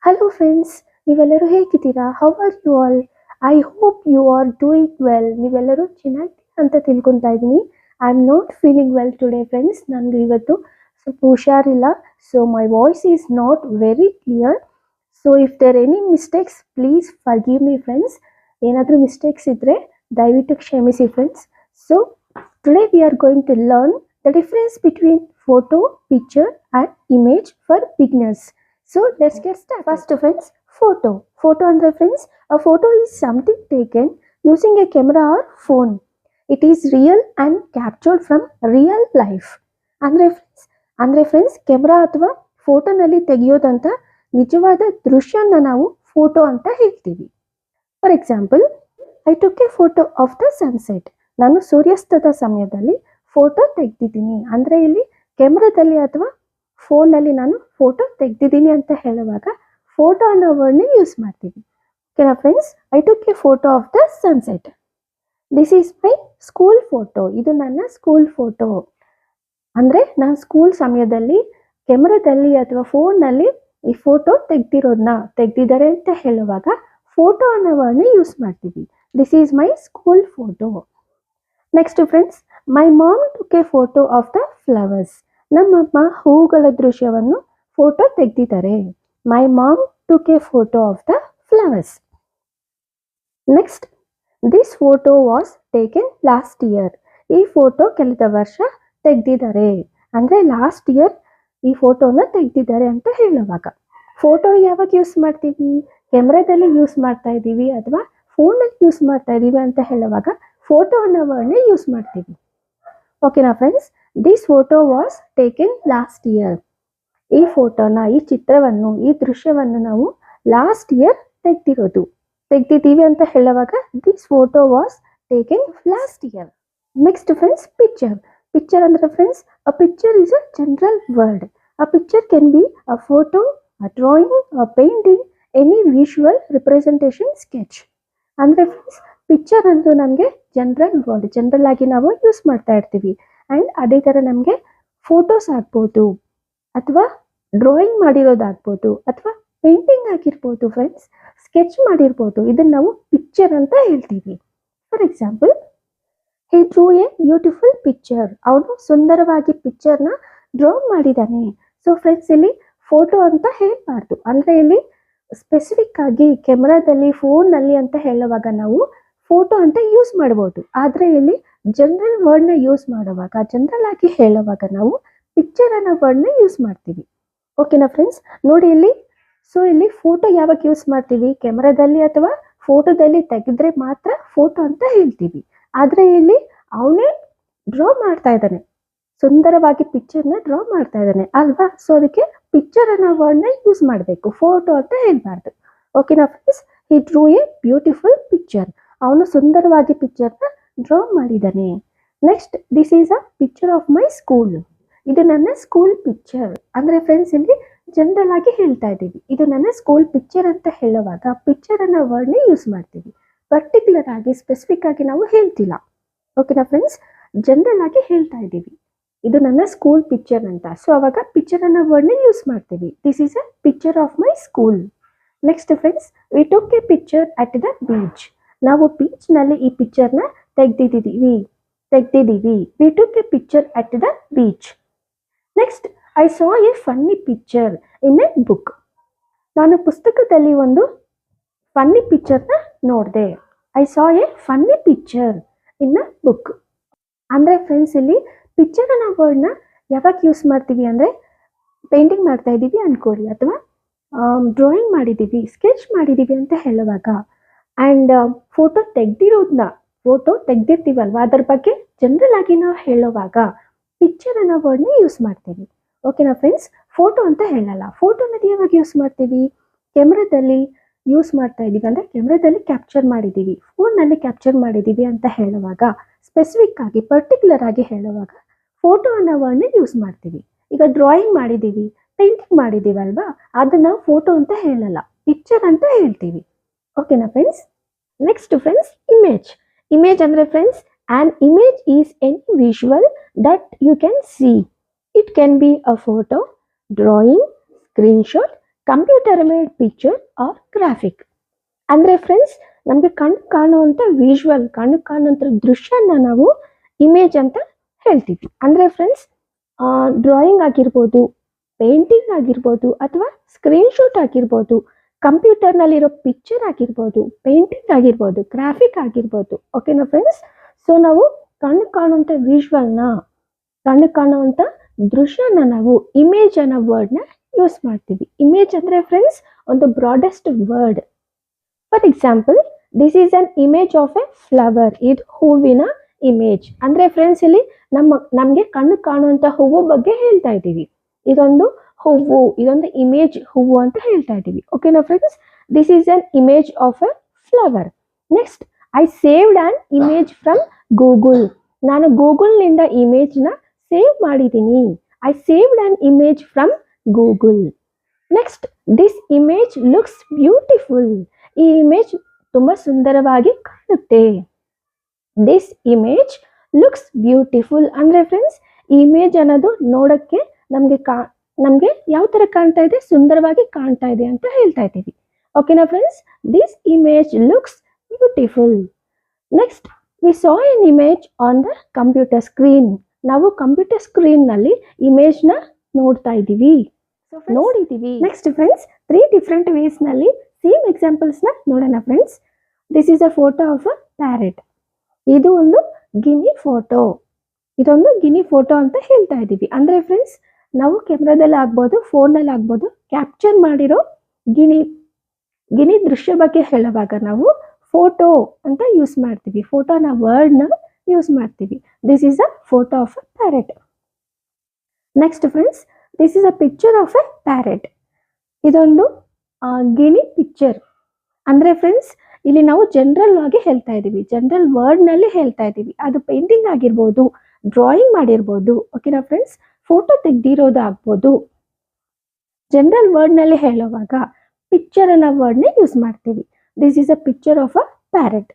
Hello friends, ನೀವೆಲ್ಲರೂ ಹೇಗಿದ್ದೀರಾ? How are you all? I hope you are doing well. ನೀವೆಲ್ಲರೂ ಚೆನ್ನಾಗಿದ್ದೀರಾ ಅಂತ ತಿಳ್ಕೊತಾ ಇದ್ದೀನಿ. I am not feeling well today friends. ನನಗೆ ಇವತ್ತು ಸ್ವಲ್ಪ ಹುಷಾರಿಲ್ಲ. So my voice is not very clear. So if there are any mistakes, please forgive me friends. ಏನಾದರೂ mistakes ಇದ್ದರೆ ದಯವಿಟ್ಟು ಕ್ಷಮಿಸಿ friends. So today we are going to learn the difference between photo, picture and image for beginners. So let's get started. First friends, photo. Photo andre friends, a photo is something taken using a camera or phone. It is real and captured from real life. Andre friends, camera ಅಥವಾ ಫೋಟೋನಲ್ಲಿ ತೆಗೆಯೋದಂತ ನಿಜವಾದ ದೃಶ್ಯನ ನಾವು photo ಅಂತ ಹೇಳ್ತೀವಿ. For example, I took a photo of the sunset. ನಾನು ಸೂರ್ಯಾಸ್ತದ ಸಮಯದಲ್ಲಿ photo ತೆಗೆದಿದ್ದೀನಿ. ಅಂದರೆ ಇಲ್ಲಿ ಕ್ಯಾಮ್ರಾದಲ್ಲಿ ಅಥವಾ ಫೋನಲ್ಲಿ ನಾನು ಫೋಟೋ ತೆಗೆದಿದ್ದೀನಿ ಅಂತ ಹೇಳುವಾಗ ಫೋಟೋ ಅನ್ನೋ ವರ್ಡ್ನ ಯೂಸ್ ಮಾಡ್ತೀವಿ. ಓಕೆನಾ friends, I took a photo of the sunset. This is my school photo. ಇದು ನನ್ನ ಸ್ಕೂಲ್ ಫೋಟೋ. ಅಂದರೆ ನಾನು ಸ್ಕೂಲ್ ಸಮಯದಲ್ಲಿ ಕ್ಯಾಮ್ರಾದಲ್ಲಿ ಅಥವಾ ಫೋನ್ನಲ್ಲಿ ಈ ಫೋಟೋ ತೆಗೆದಿದ್ದಾರೆ ಅಂತ ಹೇಳುವಾಗ ಫೋಟೋ ಅನ್ನೋ ವರ್ಡ್ನ ಯೂಸ್ ಮಾಡ್ತೀವಿ. This is my school photo. Next friends, my mom took a photo of the flowers. ನಮ್ಮಮ್ಮ ಹೂಗಳ ದೃಶ್ಯವನ್ನು ಫೋಟೋ ತೆಗೆದಿದ್ದಾರೆ. My mom took a photo of the flowers. Next, this photo was taken last year. ಈ photo ಕಳೆದ ವರ್ಷ ತೆಗೆದಿದ್ದಾರೆ. ಅಂದರೆ last year ಈ ಫೋಟೋನ ತೆಗೆದಿದ್ದಾರೆ ಅಂತ ಹೇಳುವಾಗ ಫೋಟೋ ಯಾವಾಗ ಯೂಸ್ ಮಾಡ್ತೀವಿ? ಕ್ಯಾಮ್ರಾದಲ್ಲಿ ಯೂಸ್ ಮಾಡ್ತಾ ಇದ್ದೀವಿ ಅಥವಾ ಫೋನಲ್ಲಿ ಯೂಸ್ ಮಾಡ್ತಾ ಇದ್ದೀವಿ ಅಂತ ಹೇಳುವಾಗ ಫೋಟೋ ಅನ್ನೋ ವರ್ಡ್ನ ಯೂಸ್ ಮಾಡ್ತೀವಿ. ಓಕೆನಾ friends, this photo was taken last year. ಈ ಫೋಟೋನ, ಈ ಚಿತ್ರವನ್ನು, ಈ ದೃಶ್ಯವನ್ನು ನಾವು ಲಾಸ್ಟ್ ಇಯರ್ ತೆಗೆದಿದ್ದೀವಿ ಅಂತ ಹೇಳುವಾಗ this photo was taken last year. Next friends, picture. Picture ಅಂದರೆ friends, a picture is a general word. A picture can be a photo, a drawing, a painting, any visual representation sketch. ಅಂದರೆ friends, picture ಅಂದು ನಮಗೆ general word, general ಆಗಿ ನಾವು use ಮಾಡ್ತಾ ಇರ್ತೀವಿ. And ಅದೇ ಥರ ನಮಗೆ ಫೋಟೋಸ್ ಆಗ್ಬೋದು ಅಥವಾ ಡ್ರಾಯಿಂಗ್ ಮಾಡಿರೋದಾಗ್ಬೋದು ಅಥವಾ ಪೇಂಟಿಂಗ್ ಆಗಿರ್ಬೋದು ಫ್ರೆಂಡ್ಸ್, ಸ್ಕೆಚ್ ಮಾಡಿರ್ಬೋದು. ಇದನ್ನು ನಾವು ಪಿಕ್ಚರ್ ಅಂತ ಹೇಳ್ತೀವಿ. For example, he Drew A beautiful picture. ಅವನು ಸುಂದರವಾಗಿ ಪಿಕ್ಚರ್ನ ಡ್ರಾ ಮಾಡಿದ್ದಾನೆ. ಸೊ ಫ್ರೆಂಡ್ಸ್, ಇಲ್ಲಿ ಫೋಟೋ ಅಂತ ಹೇಳಬಾರ್ದು. ಅಂದರೆ ಇಲ್ಲಿ ಸ್ಪೆಸಿಫಿಕ್ ಆಗಿ ಕ್ಯಾಮ್ರಾದಲ್ಲಿ, ಫೋನ್ನಲ್ಲಿ ಅಂತ ಹೇಳುವಾಗ ನಾವು ಫೋಟೋ ಅಂತ ಯೂಸ್ ಮಾಡ್ಬೋದು. ಆದರೆ ಇಲ್ಲಿ ಜನರಲ್ ವರ್ಡ್ನ ಯೂಸ್ ಮಾಡುವಾಗ, ಜನರಲ್ ಆಗಿ ಹೇಳುವಾಗ ನಾವು ಪಿಕ್ಚರ್ ಅನ್ನೋ ವರ್ಡ್ನ ಯೂಸ್ ಮಾಡ್ತೀವಿ. ಓಕೆನಾ ಫ್ರೆಂಡ್ಸ್, ನೋಡಿ ಇಲ್ಲಿ. ಸೊ ಇಲ್ಲಿ ಫೋಟೋ ಯಾವಾಗ ಯೂಸ್ ಮಾಡ್ತೀವಿ? ಕ್ಯಾಮ್ರಾದಲ್ಲಿ ಅಥವಾ ಫೋಟೋದಲ್ಲಿ ತೆಗೆದ್ರೆ ಮಾತ್ರ ಫೋಟೋ ಅಂತ ಹೇಳ್ತೀವಿ. ಆದರೆ ಇಲ್ಲಿ ಅವನೇ ಡ್ರಾ ಮಾಡ್ತಾ ಇದ್ದಾನೆ, ಸುಂದರವಾಗಿ ಪಿಕ್ಚರ್ನ ಡ್ರಾ ಮಾಡ್ತಾ ಇದ್ದಾನೆ ಅಲ್ವಾ? ಸೊ ಅದಕ್ಕೆ ಪಿಕ್ಚರ್ ಅನ್ನೋ ವರ್ಡ್ನ ಯೂಸ್ ಮಾಡಬೇಕು, ಫೋಟೋ ಅಂತ ಹೇಳ್ಬಾರ್ದು. ಓಕೆನಾ friends, he Drew A beautiful picture. ಅವನು ಸುಂದರವಾಗಿ ಪಿಕ್ಚರ್ನ ಡ್ರಾ ಮಾಡಿದ್ದಾನೆ. Next, this is a picture of my school. ಇದು ನನ್ನ ಸ್ಕೂಲ್ ಪಿಕ್ಚರ್. ಅಂದರೆ ಫ್ರೆಂಡ್ಸ್, ಇಲ್ಲಿ ಜನರಲ್ ಆಗಿ ಹೇಳ್ತಾ ಇದ್ದೀವಿ. ಇದು ನನ್ನ ಸ್ಕೂಲ್ ಪಿಕ್ಚರ್ ಅಂತ ಹೇಳುವಾಗ ಪಿಕ್ಚರ್ ಅನ್ನೋ ವರ್ಡ್ನ ಯೂಸ್ ಮಾಡ್ತೀವಿ. ಪರ್ಟಿಕ್ಯುಲರ್ ಆಗಿ, ಸ್ಪೆಸಿಫಿಕ್ ಆಗಿ ನಾವು ಹೇಳ್ತಿಲ್ಲ. ಓಕೆನಾ ಫ್ರೆಂಡ್ಸ್, ಜನರಲ್ ಆಗಿ ಹೇಳ್ತಾ ಇದ್ದೀವಿ ಇದು ನನ್ನ ಸ್ಕೂಲ್ ಪಿಕ್ಚರ್ ಅಂತ. ಸೊ ಅವಾಗ ಪಿಕ್ಚರ್ ಅನ್ನೋ ವರ್ಡ್ನ ಯೂಸ್ ಮಾಡ್ತೀವಿ. This is a picture of my school. Next friends, we took a picture at the beach. ನಾವು ಬೀಚ್ನಲ್ಲಿ ಈ ಪಿಕ್ಚರ್ನ ತೆಗೆದಿದ್ದೀವಿ. We took a picture at the beach. Next, I saw a funny picture in a book. ನಾನು ಪುಸ್ತಕದಲ್ಲಿ ಒಂದು funny ಪಿಕ್ಚರ್ನ ನೋಡಿದೆ. I saw a funny picture in a book. ಅಂದರೆ ಫ್ರೆಂಡ್ಸ್, ಇಲ್ಲಿ ಪಿಕ್ಚರ್ ಅನ್ನೋ ವರ್ಡ್ನ ಯಾವಾಗ ಯೂಸ್ ಮಾಡ್ತೀವಿ? ಅಂದರೆ ಪೇಂಟಿಂಗ್ ಮಾಡ್ತಾ ಇದ್ದೀವಿ ಅಂದ್ಕೊಳ್ಳಿ, ಅಥವಾ ಡ್ರಾಯಿಂಗ್ ಮಾಡಿದ್ದೀವಿ, ಸ್ಕೆಚ್ ಮಾಡಿದ್ದೀವಿ ಅಂತ ಹೇಳುವಾಗ, ಆ್ಯಂಡ್ ಫೋಟೋ ತೆಗ್ದಿರ್ತೀವಲ್ವ, ಅದರ ಬಗ್ಗೆ ಜನರಲ್ ಆಗಿ ನಾವು ಹೇಳುವಾಗ ಪಿಕ್ಚರ್ ಅನ್ನೋ ವರ್ಡ್ನ ಯೂಸ್ ಮಾಡ್ತೀವಿ. ಓಕೆನಾ ಫ್ರೆಂಡ್ಸ್, ಫೋಟೋ ಅಂತ ಹೇಳಲ್ಲ. ಫೋಟೋನ ಯಾವಾಗ ಯೂಸ್ ಮಾಡ್ತೀವಿ? ಕ್ಯಾಮ್ರಾದಲ್ಲಿ ಯೂಸ್ ಮಾಡ್ತಾ ಇದ್ದೀವಿ, ಅಂದರೆ ಕ್ಯಾಮ್ರಾದಲ್ಲಿ ಕ್ಯಾಪ್ಚರ್ ಮಾಡಿದ್ದೀವಿ, ಫೋನ್ನಲ್ಲಿ ಕ್ಯಾಪ್ಚರ್ ಮಾಡಿದ್ದೀವಿ ಅಂತ ಹೇಳುವಾಗ, ಸ್ಪೆಸಿಫಿಕ್ ಆಗಿ, ಪರ್ಟಿಕ್ಯುಲರ್ ಆಗಿ ಹೇಳುವಾಗ ಫೋಟೋ ಅನ್ನೋ ವರ್ಡ್ನ ಯೂಸ್ ಮಾಡ್ತೀವಿ. ಈಗ ಡ್ರಾಯಿಂಗ್ ಮಾಡಿದ್ದೀವಿ, ಪೇಂಟಿಂಗ್ ಮಾಡಿದ್ದೀವಲ್ವಾ, ಅದನ್ನ ನಾವು ಫೋಟೋ ಅಂತ ಹೇಳಲ್ಲ, ಪಿಕ್ಚರ್ ಅಂತ ಹೇಳ್ತೀವಿ. ಓಕೆನಾ friends? Next friends, image. Image ಅಂದರೆ friends, an image is any visual that you can see. It can be a photo, drawing, screenshot, computer made picture or graphic. ಅಂದರೆ ಫ್ರೆಂಡ್ಸ್, ನಮಗೆ ಕಣ್ಣು ಕಾಣುವಂಥ ವಿಜುವಲ್, ಕಣ್ಣು ಕಾಣುವಂಥ ದೃಶ್ಯನ ನಾವು ಇಮೇಜ್ ಅಂತ ಹೇಳ್ತೀವಿ. ಅಂದರೆ ಫ್ರೆಂಡ್ಸ್, ಡ್ರಾಯಿಂಗ್ ಆಗಿರ್ಬೋದು, ಪೇಂಟಿಂಗ್ ಆಗಿರ್ಬೋದು, ಅಥವಾ ಸ್ಕ್ರೀನ್ಶಾಟ್ ಆಗಿರ್ಬೋದು, ಕಂಪ್ಯೂಟರ್ನಲ್ಲಿರೋ ಪಿಕ್ಚರ್ ಆಗಿರ್ಬೋದು, ಪೇಂಟಿಂಗ್ ಆಗಿರ್ಬೋದು, ಗ್ರಾಫಿಕ್ ಆಗಿರ್ಬೋದು. ಓಕೆನಾ ಫ್ರೆಂಡ್ಸ್? ಸೊ ನಾವು ಕಣ್ಣು ಕಾಣುವಂಥ ವಿಜುವಲ್ನ, ಕಣ್ಣು ಕಾಣುವಂಥ ದೃಶ್ಯನ ನಾವು ಇಮೇಜ್ ಅನ್ನೋ ವರ್ಡ್ನ ಯೂಸ್ ಮಾಡ್ತೀವಿ. ಇಮೇಜ್ ಅಂದರೆ ಫ್ರೆಂಡ್ಸ್ ಒಂದು broadest word. For example, this is an image of a flower. ಇದು ಹೂವಿನ ಇಮೇಜ್. ಅಂದರೆ ಫ್ರೆಂಡ್ಸ್, ಇಲ್ಲಿ ನಮಗೆ ಕಣ್ಣು ಕಾಣುವಂಥ ಹೂವು ಬಗ್ಗೆ ಹೇಳ್ತಾ ಇದ್ದೀವಿ. ಇದೊಂದು ಹೂವು, ಇದೊಂದು ಇಮೇಜ್ ಹೂವು ಅಂತ ಹೇಳ್ತಾ ಇದ್ದೀವಿ. ಓಕೆನಾ friends? This is an image of a flower. Next, I saved on image from Google. ನಾನು ಗೂಗಲ್ನಿಂದ ಇಮೇಜ್ನ ಸೇವ್ ಮಾಡಿದ್ದೀನಿ. I saved on image from Google. Next, this image looks beautiful. ಈ ಇಮೇಜ್ ತುಂಬ ಸುಂದರವಾಗಿ ಕಾಣುತ್ತೆ. This image looks beautiful. ಅಂದರೆ friends, ಈ image ಅನ್ನೋದು ನೋಡೋಕ್ಕೆ ನಮಗೆ ಯಾವ ಥರ ಕಾಣ್ತಾ ಇದೆ? ಸುಂದರವಾಗಿ ಕಾಣ್ತಾ ಇದೆ ಅಂತ ಹೇಳ್ತಾ ಇದ್ದೀವಿ. ಓಕೆನಾ friends? This image looks beautiful. Next, we saw N image on the computer screen. ನಾವು ಕಂಪ್ಯೂಟರ್ ಸ್ಕ್ರೀನ್ನಲ್ಲಿ ಇಮೇಜ್ನ ನೋಡ್ತಾ ಇದ್ದೀವಿ, ನೋಡಿದ್ದೀವಿ. ನೆಕ್ಸ್ಟ್ ಫ್ರೆಂಡ್ಸ್, 3 ಡಿಫ್ರೆಂಟ್ ವೇಸ್ನಲ್ಲಿ ಸೇಮ್ ಎಕ್ಸಾಂಪಲ್ಸ್ನ ನೋಡೋಣ friends. This is a photo of a parrot. ಇದು ಒಂದು ಗಿನಿ ಫೋಟೋ. ಇದೊಂದು ಗಿನಿ ಫೋಟೋ ಅಂತ ಹೇಳ್ತಾ ಇದ್ದೀವಿ. ಅಂದರೆ ಫ್ರೆಂಡ್ಸ್, ನಾವು ಕ್ಯಾಮ್ರಾದಲ್ಲಿ ಆಗ್ಬೋದು, ಫೋನಲ್ಲಿ ಆಗ್ಬೋದು, ಕ್ಯಾಪ್ಚರ್ ಮಾಡಿರೋ ಗಿನಿ ದೃಶ್ಯ ಬಗ್ಗೆ ಹೇಳುವಾಗ ನಾವು ಫೋಟೋ ಅಂತ ಯೂಸ್ ಮಾಡ್ತೀವಿ. ಫೋಟೋನ ವರ್ಡ್ನ ಯೂಸ್ ಮಾಡ್ತೀವಿ. This is a photo of a parrot. Next friends, this is a picture of A parrot. ಇದೊಂದು ಗಿನಿ ಪಿಕ್ಚರ್. ಅಂದರೆ ಫ್ರೆಂಡ್ಸ್, ಇಲ್ಲಿ ನಾವು ಜನರಲ್ ಆಗಿ ಹೇಳ್ತಾ ಇದ್ದೀವಿ, ಜನರಲ್ ವರ್ಡ್ನಲ್ಲಿ ಹೇಳ್ತಾ ಇದ್ದೀವಿ. ಅದು ಪೇಂಟಿಂಗ್ ಆಗಿರ್ಬೋದು, ಡ್ರಾಯಿಂಗ್ ಮಾಡಿರ್ಬೋದು. ಓಕೆನಾ ಫ್ರೆಂಡ್ಸ್? ಫೋಟೋ ತೆಗ್ದಿರೋದು ಆಗ್ಬೋದು. ಜನರಲ್ ವರ್ಡ್ನಲ್ಲಿ ಹೇಳುವಾಗ ಪಿಕ್ಚರ್ ಅನ್ನೋ ವರ್ಡ್ನೇ ಯೂಸ್ ಮಾಡ್ತೀವಿ. This is a picture of a parrot.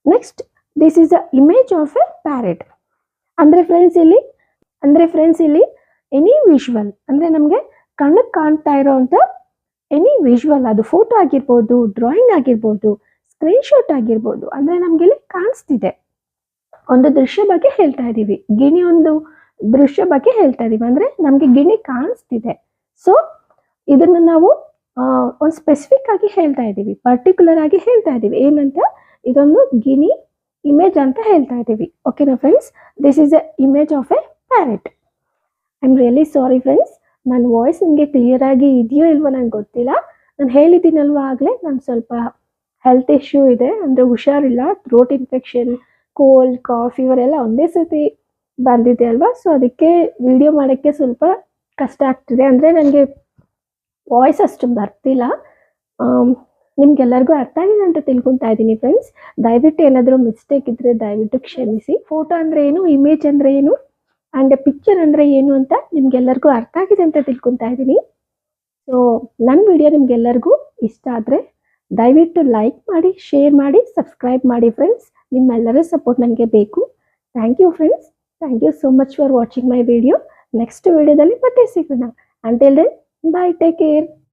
Next, this is a image of A parrot. ಅಂದರೆ ಫ್ರೆಂಡ್ಸ್ ಇಲ್ಲಿ ಎನಿ ವಿಜುವಲ್, ಅಂದರೆ ನಮಗೆ ಕಣ್ಣಿಗೆ ಕಾಣ್ತಾ ಇರೋವಂಥ ಎನಿ ವಿಜುವಲ್, ಅದು ಫೋಟೋ ಆಗಿರ್ಬೋದು, ಡ್ರಾಯಿಂಗ್ ಆಗಿರ್ಬೋದು, ಸ್ಕ್ರೀನ್ಶಾಟ್ ಆಗಿರ್ಬೋದು. ಅಂದರೆ ನಮ್ಗೆ ಇಲ್ಲಿ ಕಾಣಿಸ್ತಿದೆ, ಒಂದು ದೃಶ್ಯ ಬಗ್ಗೆ ಹೇಳ್ತಾ ಇದ್ದೀವಿ. ಗಿಣಿ ಒಂದು ದೃಶ್ಯ ಬಗ್ಗೆ ಹೇಳ್ತಾ ಇದ್ದೀವಿ. ಅಂದರೆ ನಮಗೆ ಗಿಣಿ ಕಾಣಿಸ್ತಿದೆ. ಸೊ ಇದನ್ನು ನಾವು ಒಂದು ಸ್ಪೆಸಿಫಿಕ್ ಆಗಿ ಹೇಳ್ತಾ ಇದ್ದೀವಿ, ಪರ್ಟಿಕ್ಯುಲರ್ ಆಗಿ ಹೇಳ್ತಾ ಇದ್ದೀವಿ. ಏನಂತ? ಇದೊಂದು ಗಿಣಿ ಇಮೇಜ್ ಅಂತ ಹೇಳ್ತಾ ಇದ್ದೀವಿ. ಓಕೆನಾ friends? This is a image of A parrot. I am really sorry friends, ನನ್ನ ವಾಯ್ಸ್ ನಿಮಗೆ ಕ್ಲಿಯರ್ ಆಗಿ ಇದೆಯೋ ಇಲ್ವೋ ನನಗೆ ಗೊತ್ತಿಲ್ಲ. ನಾನು ಹೇಳಿದ್ದೀನಲ್ವ ಆಗಲೇ, ನಾನು ಸ್ವಲ್ಪ ಹೆಲ್ತ್ ಇಶ್ಯೂ ಇದೆ, ಅಂದರೆ ಹುಷಾರಿಲ್ಲ, ಥ್ರೋಟ್ ಇನ್ಫೆಕ್ಷನ್, ಕೋಲ್ಡ್, ಕಾಫ್ ಇವರೆಲ್ಲ ಒಂದೇ ಸತಿ ಬಂದಿದೆ ಅಲ್ವಾ. ಸೊ ಅದಕ್ಕೆ ವಿಡಿಯೋ ಮಾಡೋಕ್ಕೆ ಸ್ವಲ್ಪ ಕಷ್ಟ ಆಗ್ತಿದೆ. ಅಂದರೆ ನನಗೆ ವಾಯ್ಸ್ ಅಷ್ಟು ಬರ್ತಿಲ್ಲ. ನಿಮ್ಗೆಲ್ಲರಿಗೂ ಅರ್ಥ ಆಗಿದೆ ಅಂತ ತಿಳ್ಕೊತಾ ಇದ್ದೀನಿ ಫ್ರೆಂಡ್ಸ್. ದಯವಿಟ್ಟು ಏನಾದರೂ ಮಿಸ್ಟೇಕ್ ಇದ್ದರೆ ದಯವಿಟ್ಟು ಕ್ಷಮಿಸಿ. ಫೋಟೋ ಅಂದರೆ ಏನು, ಇಮೇಜ್ ಅಂದರೆ ಏನು, ಆ್ಯಂಡ್ ಪಿಕ್ಚರ್ ಅಂದರೆ ಏನು ಅಂತ ನಿಮ್ಗೆಲ್ಲರಿಗೂ ಅರ್ಥ ಆಗಿದೆ ಅಂತ ತಿಳ್ಕೊತಾ ಇದ್ದೀನಿ. ಸೊ ನನ್ನ ವಿಡಿಯೋ ನಿಮ್ಗೆಲ್ಲರಿಗೂ ಇಷ್ಟ ಆದರೆ ದಯವಿಟ್ಟು ಲೈಕ್ ಮಾಡಿ, ಶೇರ್ ಮಾಡಿ, ಸಬ್ಸ್ಕ್ರೈಬ್ ಮಾಡಿ ಫ್ರೆಂಡ್ಸ್. ನಿಮ್ಮೆಲ್ಲರ ಸಪೋರ್ಟ್ ನನಗೆ ಬೇಕು. Thank you friends. Thank you so much for watching my video. Next ವಿಡಿಯೋದಲ್ಲಿ ಮತ್ತೆ ಸಿಗೋಣ. Until then, bye, take care.